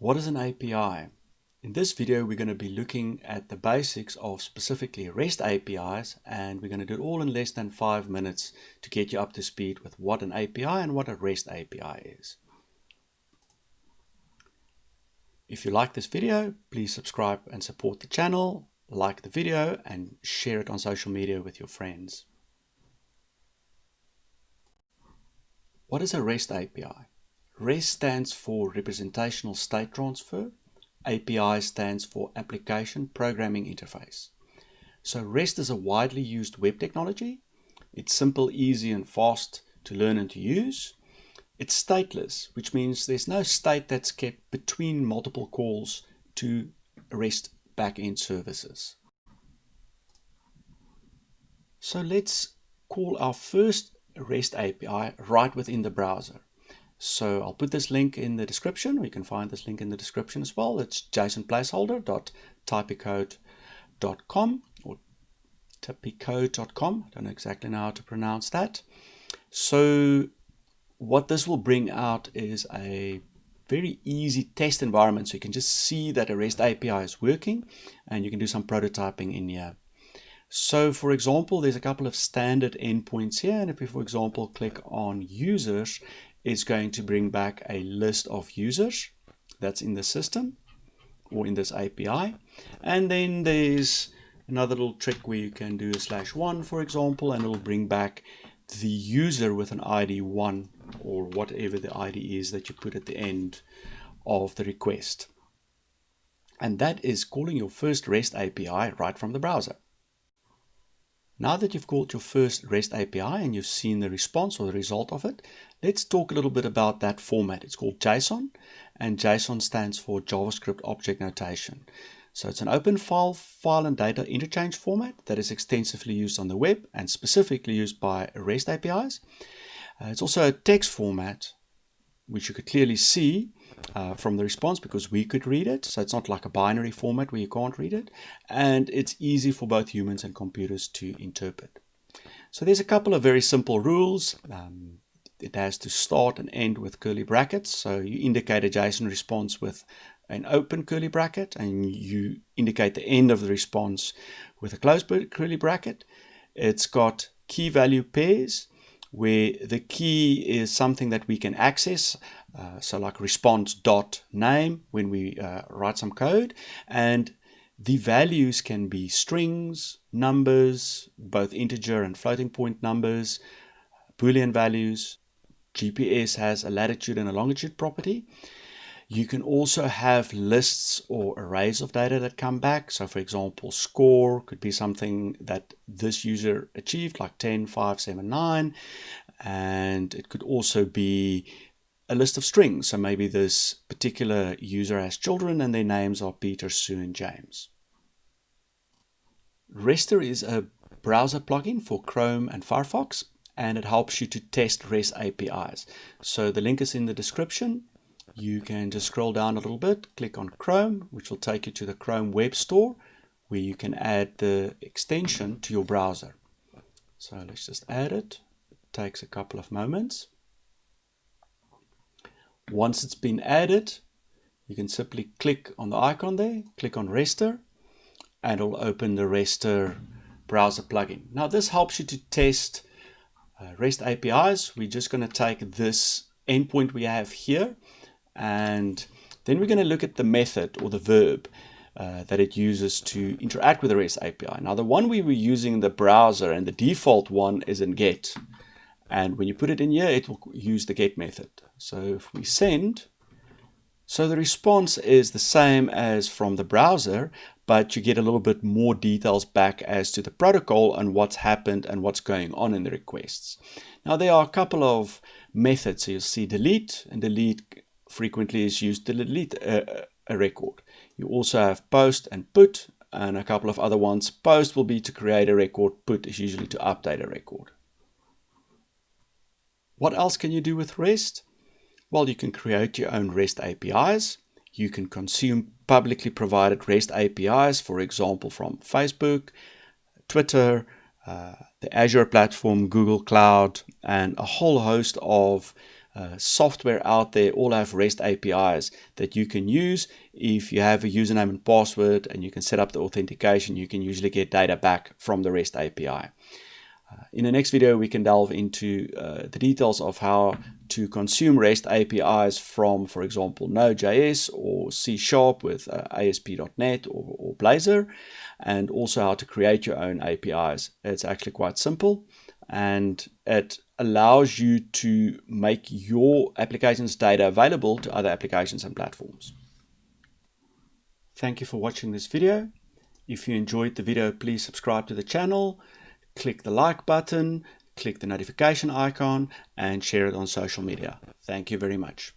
What is an API? In this video, we're going to be looking at the basics of specifically REST APIs, and we're going to do it all in less than 5 minutes to get you up to speed with what an API and what a REST API is. If you like this video, please subscribe and support the channel, like the video, and share it on social media with your friends. What is a REST API? REST stands for Representational State Transfer. API stands for Application Programming Interface. So REST is a widely used web technology. It's simple, easy, and fast to learn and to use. It's stateless, which means there's no state that's kept between multiple calls to REST backend services. So let's call our first REST API right within the browser. So I'll put this link in the description, or you can find this link in the description as well. It's jasonplaceholder.typicode.com or typicode.com. I don't know exactly how to pronounce that. So what this will bring out is a very easy test environment. So you can just see that a REST API is working, and you can do some prototyping in here. So for example, there's a couple of standard endpoints here, and if we, for example, click on users, it's going to bring back a list of users that's in the system or in this API. And then there's another little trick where you can do a /1, for example, and it'll bring back the user with an ID 1 or whatever the ID is that you put at the end of the request. And that is calling your first REST API right from the browser. Now that you've called your first REST API and you've seen the response or the result of it, let's talk a little bit about that format. It's called JSON, and JSON stands for JavaScript Object Notation. So it's an open file and data interchange format that is extensively used on the web and specifically used by REST APIs. It's also a text format, which you could clearly see from the response because we could read it. So it's not like a binary format where you can't read it. And it's easy for both humans and computers to interpret. So there's a couple of very simple rules. It has to start and end with curly brackets. So you indicate a JSON response with an open curly bracket, and you indicate the end of the response with a closed curly bracket. It's got key value pairs, where the key is something that we can access, so like response.name when we write some code, and the values can be strings, numbers, both integer and floating point numbers, Boolean values. GPS has a latitude and a longitude property. You can also have lists or arrays of data that come back. So for example, score could be something that this user achieved, like 10, 5, 7, 9. And it could also be a list of strings. So maybe this particular user has children and their names are Peter, Sue, and James. Rester is a browser plugin for Chrome and Firefox, and it helps you to test REST APIs. So the link is in the description. You can just scroll down a little bit, click on Chrome, which will take you to the Chrome Web Store, where you can add the extension to your browser. So let's just add it. It takes a couple of moments. Once it's been added, you can simply click on the icon there, click on Rester, and it'll open the Rester browser plugin. Now this helps you to test REST APIs. We're just going to take this endpoint we have here, and then we're going to look at the method or the verb that it uses to interact with the REST API. Now the one we were using in the browser, and the default one, is in get. And when you put it in here, it will use the get method. So if we send, so the response is the same as from the browser, but you get a little bit more details back as to the protocol and what's happened and what's going on in the requests. Now there are a couple of methods. So you'll see delete, and delete frequently is used to delete a record. You also have post and put, and a couple of other ones. Post will be to create a record, put is usually to update a record. What else can you do with REST? Well, you can create your own REST APIs. You can consume publicly provided REST APIs, for example, from Facebook, Twitter, the Azure platform, Google Cloud, and a whole host of software out there all have REST APIs that you can use. If you have a username and password and you can set up the authentication, you can usually get data back from the REST API. In the next video, we can delve into the details of how to consume REST APIs from, for example, Node.js or C# with ASP.NET or Blazor, and also how to create your own APIs. It's actually quite simple, and it allows you to make your application's data available to other applications and platforms. Thank you for watching this video. If you enjoyed the video, please subscribe to the channel, click the like button, click the notification icon, and share it on social media. Thank you very much.